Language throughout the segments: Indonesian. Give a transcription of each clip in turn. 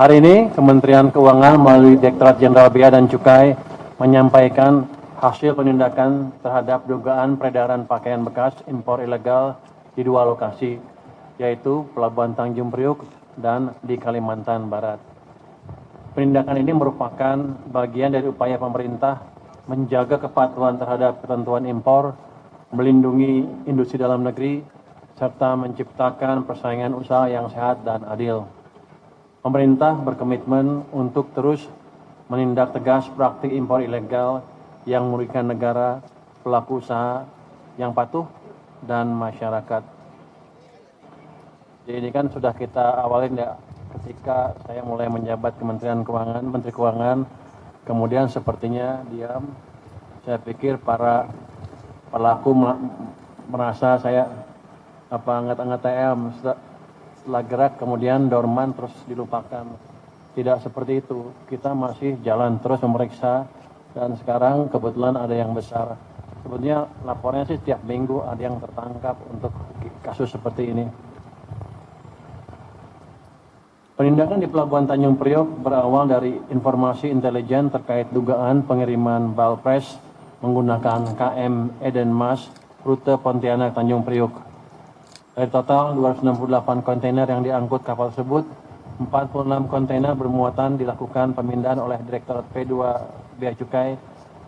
Hari ini Kementerian Keuangan melalui Direktorat Jenderal Bea dan Cukai menyampaikan hasil penindakan terhadap dugaan peredaran pakaian bekas impor ilegal di dua lokasi, yaitu Pelabuhan Tanjung Priuk dan di Kalimantan Barat. Penindakan ini merupakan bagian dari upaya pemerintah menjaga kepatuhan terhadap ketentuan impor, melindungi industri dalam negeri, serta menciptakan persaingan usaha yang sehat dan adil. Pemerintah berkomitmen untuk terus menindak tegas praktik impor ilegal yang merugikan negara, pelaku usaha yang patuh, dan masyarakat. Jadi ini kan sudah kita awalin ya ketika saya mulai menjabat Kementerian Keuangan, Menteri Keuangan, kemudian sepertinya diam. Saya pikir para pelaku merasa saya ngeteng-ngeteng, setelah gerak kemudian dorman terus dilupakan. Tidak seperti itu, kita masih jalan terus memeriksa, dan sekarang kebetulan ada yang besar. Sebetulnya lapornya sih tiap minggu ada yang tertangkap untuk kasus seperti ini. Penindakan di Pelabuhan Tanjung Priok berawal dari informasi intelijen terkait dugaan pengiriman balpres menggunakan KM Edenmas rute Pontianak Tanjung Priok. Dari total 268 kontainer yang diangkut kapal tersebut, 46 kontainer bermuatan dilakukan pemindahan oleh Direktorat P2 Bea Cukai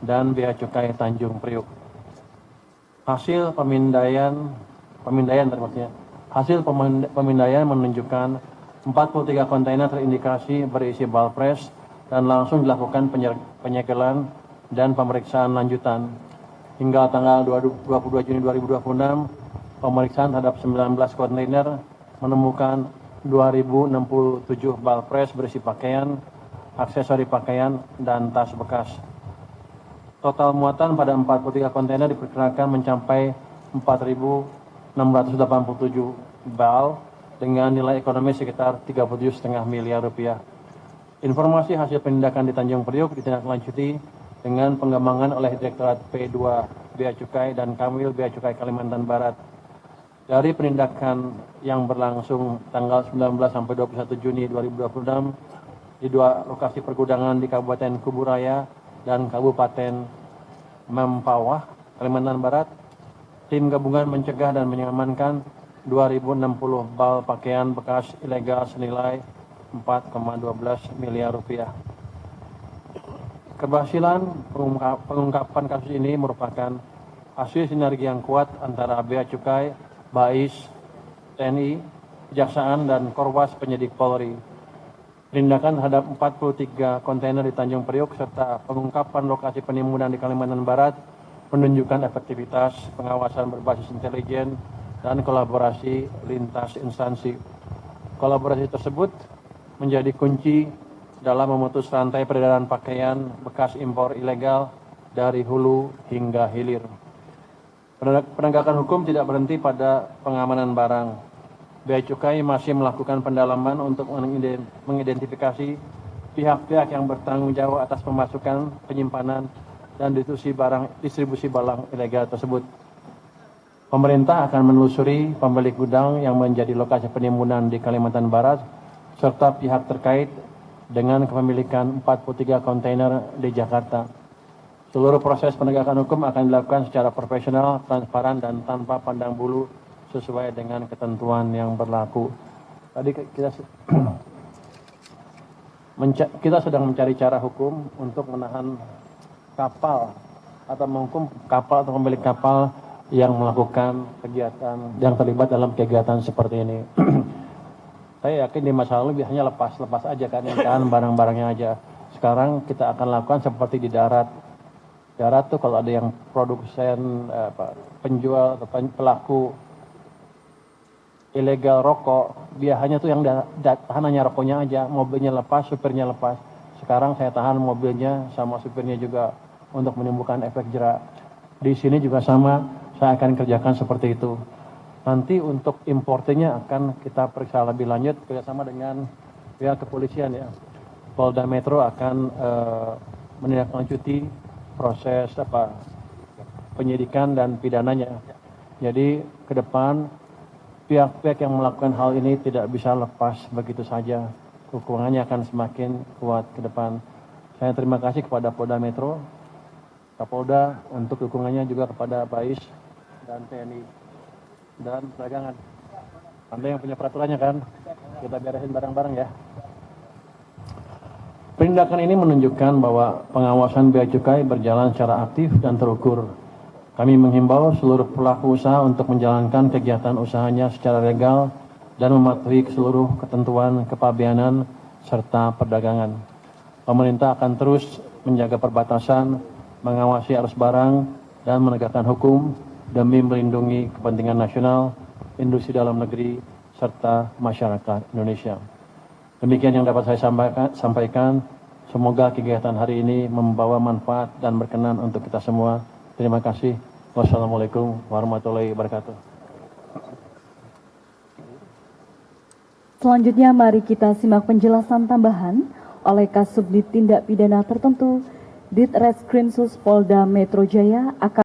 dan Bea Cukai Tanjung Priok. Hasil pemindaian menunjukkan 43 kontainer terindikasi berisi balpres dan langsung dilakukan penyegelan dan pemeriksaan lanjutan. Hingga tanggal 22 Juni 2026, pemeriksaan terhadap 19 kontainer menemukan 2067 balpres berisi pakaian, aksesori pakaian, dan tas bekas. Total muatan pada 43 kontainer diperkirakan mencapai 4.687 bal dengan nilai ekonomi sekitar 37,5 miliar rupiah. Informasi hasil penindakan di Tanjung Priok ditindaklanjuti dengan pengembangan oleh Direktorat P2 Bea Cukai dan Kanwil Bea Cukai Kalimantan Barat. Dari penindakan yang berlangsung tanggal 19 sampai 21 Juni 2026 di dua lokasi pergudangan di Kabupaten Kuburaya dan Kabupaten Mempawah, Kalimantan Barat, tim gabungan mencegah dan mengamankan 2060 bal pakaian bekas ilegal senilai 4,12 miliar rupiah. Keberhasilan pengungkapan kasus ini merupakan hasil sinergi yang kuat antara Bea Cukai, BAIS, TNI, Kejaksaan, dan Korwas Penyidik Polri. Penindakan terhadap 43 kontainer di Tanjung Priok serta pengungkapan lokasi penimbunan di Kalimantan Barat menunjukkan efektivitas pengawasan berbasis intelijen dan kolaborasi lintas instansi. Kolaborasi tersebut menjadi kunci dalam memutus rantai peredaran pakaian bekas impor ilegal dari hulu hingga hilir. Penegakan hukum tidak berhenti pada pengamanan barang. Bea Cukai masih melakukan pendalaman untuk mengidentifikasi pihak-pihak yang bertanggung jawab atas pemasukan, penyimpanan, dan distribusi barang ilegal tersebut. Pemerintah akan menelusuri pemilik gudang yang menjadi lokasi penimbunan di Kalimantan Barat, serta pihak terkait dengan kepemilikan 43 kontainer di Jakarta. Seluruh proses penegakan hukum akan dilakukan secara profesional, transparan, dan tanpa pandang bulu sesuai dengan ketentuan yang berlaku. Tadi kita sedang mencari cara hukum untuk menahan kapal atau menghukum kapal atau pemilik kapal yang melakukan kegiatan yang terlibat dalam kegiatan seperti ini. Saya yakin di masa lalu biasanya lepas aja kan, yang tahan barang-barangnya aja. Sekarang kita akan lakukan seperti di darat. Darat tuh kalau ada yang produsen, penjual atau pelaku ilegal rokok, biasanya tuh yang tahan hanya rokoknya aja, mobilnya lepas, supirnya lepas. Sekarang saya tahan mobilnya sama supirnya juga untuk menimbulkan efek jerak. Di sini juga sama, saya akan kerjakan seperti itu. Nanti untuk importernya akan kita periksa lebih lanjut kerjasama dengan pihak kepolisian ya. Polda Metro akan menindaklanjuti proses penyidikan dan pidananya. Jadi ke depan pihak-pihak yang melakukan hal ini tidak bisa lepas begitu saja. dukungannya akan semakin kuat ke depan. Saya terima kasih kepada Polda Metro, Kapolda untuk dukungannya, juga kepada BAIS dan TNI dan perdagangan. Anda yang punya peraturannya kan, kita beresin bareng-bareng ya. Penindakan ini menunjukkan bahwa pengawasan Bea Cukai berjalan secara aktif dan terukur. Kami menghimbau seluruh pelaku usaha untuk menjalankan kegiatan usahanya secara legal dan mematuhi seluruh ketentuan kepabeanan serta perdagangan. Pemerintah akan terus menjaga perbatasan, mengawasi arus barang, dan menegakkan hukum demi melindungi kepentingan nasional, industri dalam negeri, serta masyarakat Indonesia. Demikian yang dapat saya sampaikan. Semoga kegiatan hari ini membawa manfaat dan berkenan untuk kita semua. Terima kasih. Wassalamualaikum warahmatullahi wabarakatuh. Selanjutnya mari kita simak penjelasan tambahan oleh Kasubdit Tindak Pidana Tertentu Ditreskrimsus Polda Metro Jaya